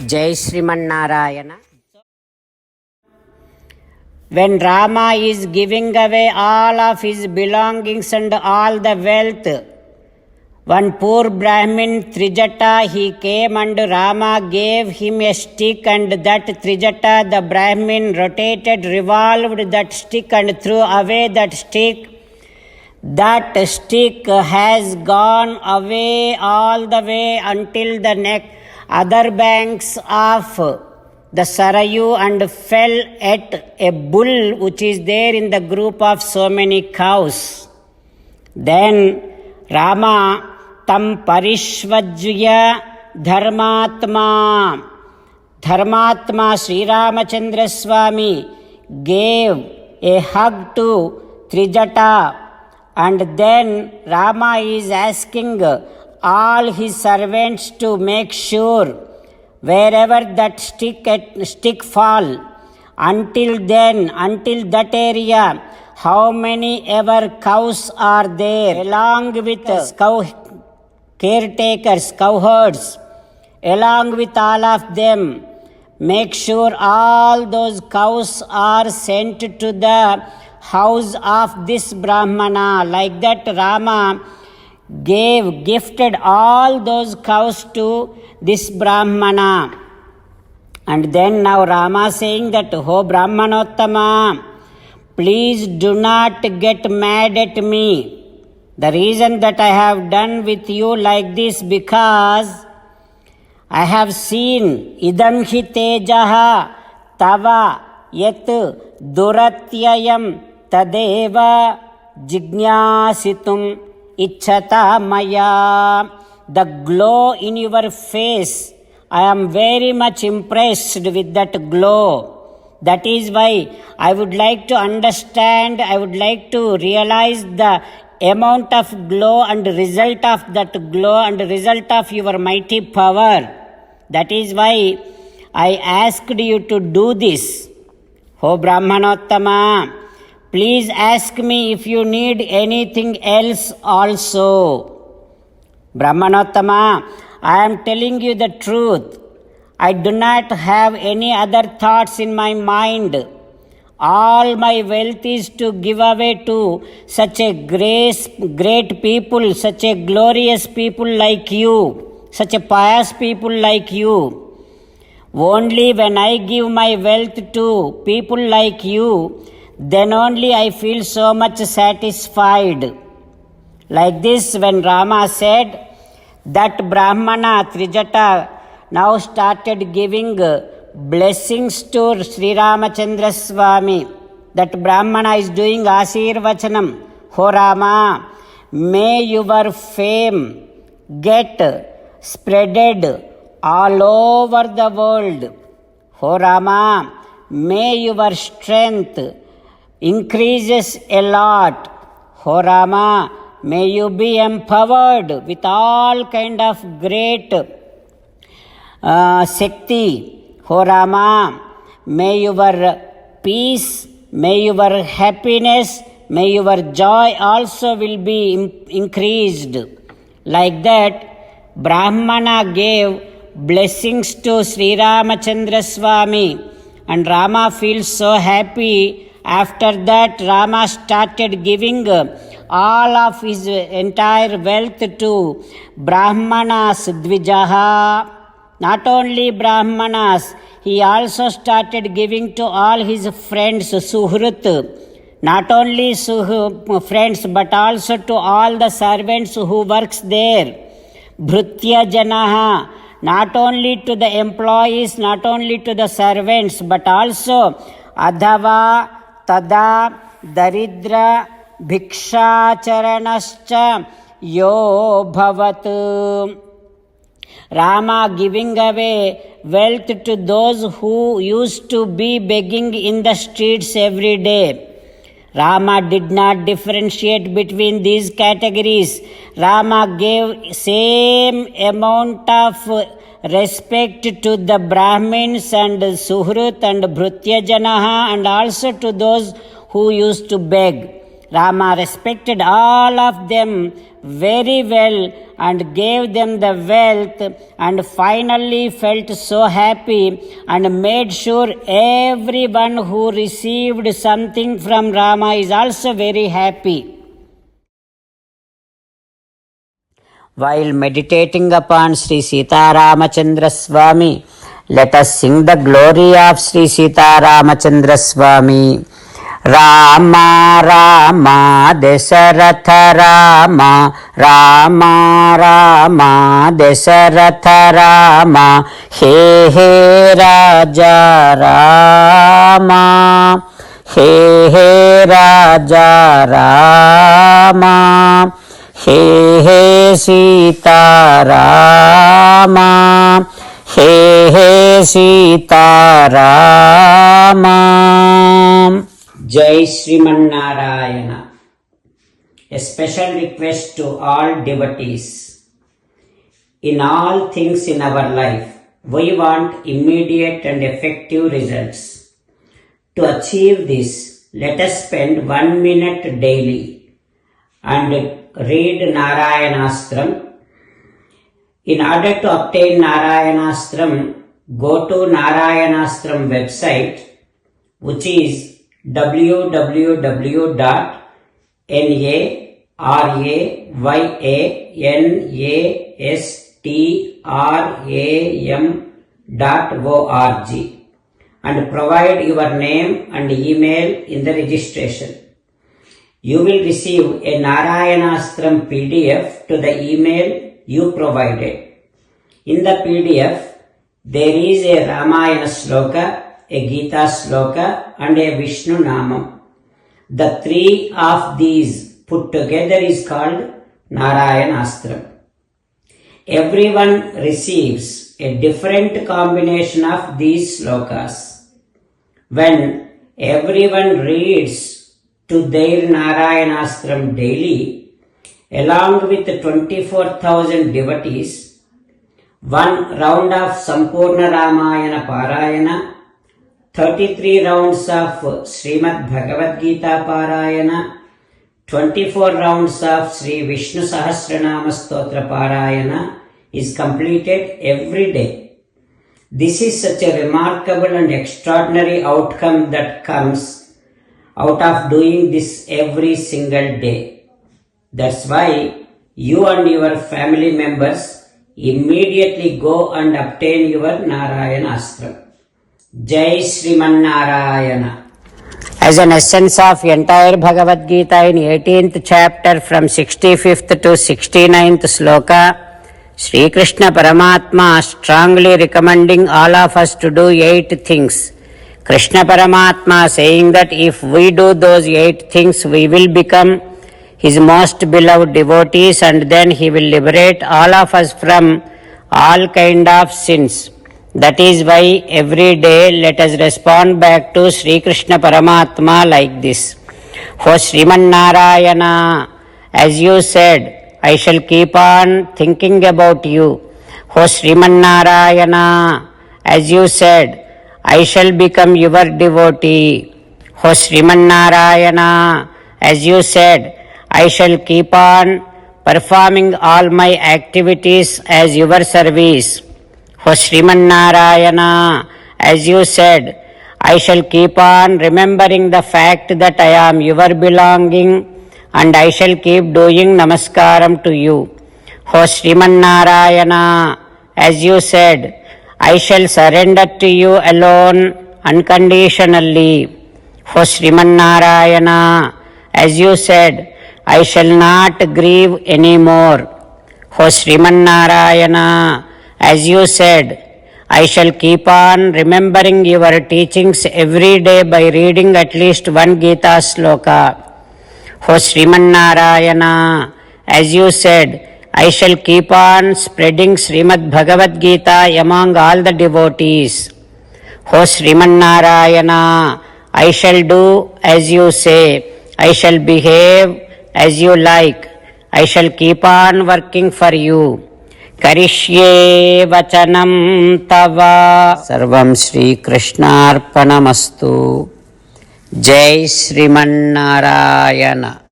Jai Sriman When Rama is giving away all of his belongings and all the wealth, one poor Brahmin Trijata, he came and Rama gave him a stick, and that Trijata, the Brahmin, rotated, revolved that stick and threw away that stick. That stick has gone away all the way until the other banks of the Sarayu and fell at a bull which is there in the group of so many cows. Then Rama tam parishvajya dharmatma Sri Ramachandra Swami gave a hug to Trijata, and then Rama is asking all his servants to make sure wherever that stick fall, until that area, how many ever cows are there, along with cow caretakers, cow herds, along with all of them, make sure all those cows are sent to the house of this Brahmana. Like that, Rama gifted all those cows to this Brahmana. And then now Rama saying that, "Oh Brahmanottama, please do not get mad at me. The reason that I have done with you like this, because I have seen idam hi tejaha tava yat duratyayam tadeva jignasitum ichhata maya." The glow in your face, I am very much impressed with that glow. That is why I would like to understand, I would like to realize the amount of glow and result of that glow and result of your mighty power. That is why I asked you to do this. O Brahmanottama, please ask me if you need anything else also. Brahmanottama, I am telling you the truth. I do not have any other thoughts in my mind. All my wealth is to give away to such a great people, such a glorious people like you, such a pious people like you. Only when I give my wealth to people like you, then only I feel so much satisfied. Like this, when Rama said, that Brahmana Trijata now started giving blessings to Sri Ramachandra Swami. That Brahmana is doing Ashirvachanam. Ho Rama, may your fame get spreaded all over the world. Ho Rama, may your strength increases a lot. Ho Rama, may you be empowered with all kind of great Shakti. Ho Rama, may your peace, may your happiness, may your joy also will be increased. Like that, Brahmana gave blessings to Sri Ramachandra Swami, and Rama feels so happy. After that, Rama started giving all of his entire wealth to Brahmanas Dvijaha. Not only Brahmanas, he also started giving to all his friends, Suhrut. Not only friends, but also to all the servants who works there. Bhrutya Janaha. Not only to the employees, not only to the servants, but also Adhava, Tada, Daridra, Bhikshacharanascha yo bhavat. Rama giving away wealth to those who used to be begging in the streets every day. Rama did not differentiate between these categories. Rama gave same amount of respect to the Brahmins and Suhrut and Bhrutya Janaha, and also to those who used to beg. Rama respected all of them very well and gave them the wealth, and finally felt so happy and made sure everyone who received something from Rama is also very happy. While meditating upon Sri Sita Ramachandra Swami, let us sing the glory of Sri Sita Ramachandra Swami. Rama Rama Dasaratha Rama, Rama Rama Dasaratha Rama, He He Raja Rama, He He Raja Rama, He He Sita Rama, He He Sita Rama. Jai Sriman Narayana. A special request to all devotees. In all things in our life, we want immediate and effective results. To achieve this, let us spend 1 minute daily and read Narayanastram. In order to obtain Narayanastram, go to Narayanastram website, which is www.narayanastram.org, and provide your name and email in the registration. You will receive a Narayanastram PDF to the email you provided. In the PDF, there is a Ramayana Sloka, a Gita Sloka, and a Vishnu Namam. The three of these put together is called Narayanastram. Everyone receives a different combination of these slokas. When everyone reads to their Narayanastram daily, along with 24,000 devotees, one round of Sampurna Ramayana Parayana, 33 rounds of Srimad Bhagavad Gita Parayana, 24 rounds of Sri Vishnu Sahasranama Stotra Parayana is completed every day. This is such a remarkable and extraordinary outcome that comes out of doing this every single day. That's why you and your family members immediately go and obtain your Narayanastram. Jai Sriman Narayana. As an essence of entire Bhagavad Gita in 18th chapter from 65th to 69th sloka, Sri Krishna Paramatma strongly recommending all of us to do 8 things. Krishna Paramatma saying that if we do those 8 things, we will become His most beloved devotees, and then He will liberate all of us from all kind of sins. That is why every day let us respond back to Sri Krishna Paramatma like this. O Sriman Narayana, as you said, I shall keep on thinking about you. O Sriman Narayana, as you said, I shall become your devotee. O Sriman Narayana, as you said, I shall keep on performing all my activities as your service. O Sriman Narayana, as you said, I shall keep on remembering the fact that I am your belonging, and I shall keep doing namaskaram to you. O Sriman Narayana, as you said, I shall surrender to you alone unconditionally. O Sriman Narayana, as you said, I shall not grieve anymore. O Sriman Narayana, as you said, I shall keep on remembering your teachings every day by reading at least 1 Gita sloka. O Sriman Narayana, as you said, I shall keep on spreading Srimad Bhagavad Gita among all the devotees. O Sriman Narayana, I shall do as you say. I shall behave as you like. I shall keep on working for you. Karishye vachanam tava. Sarvam Shri Krishnarpanamastu. Jai Srimannarayana.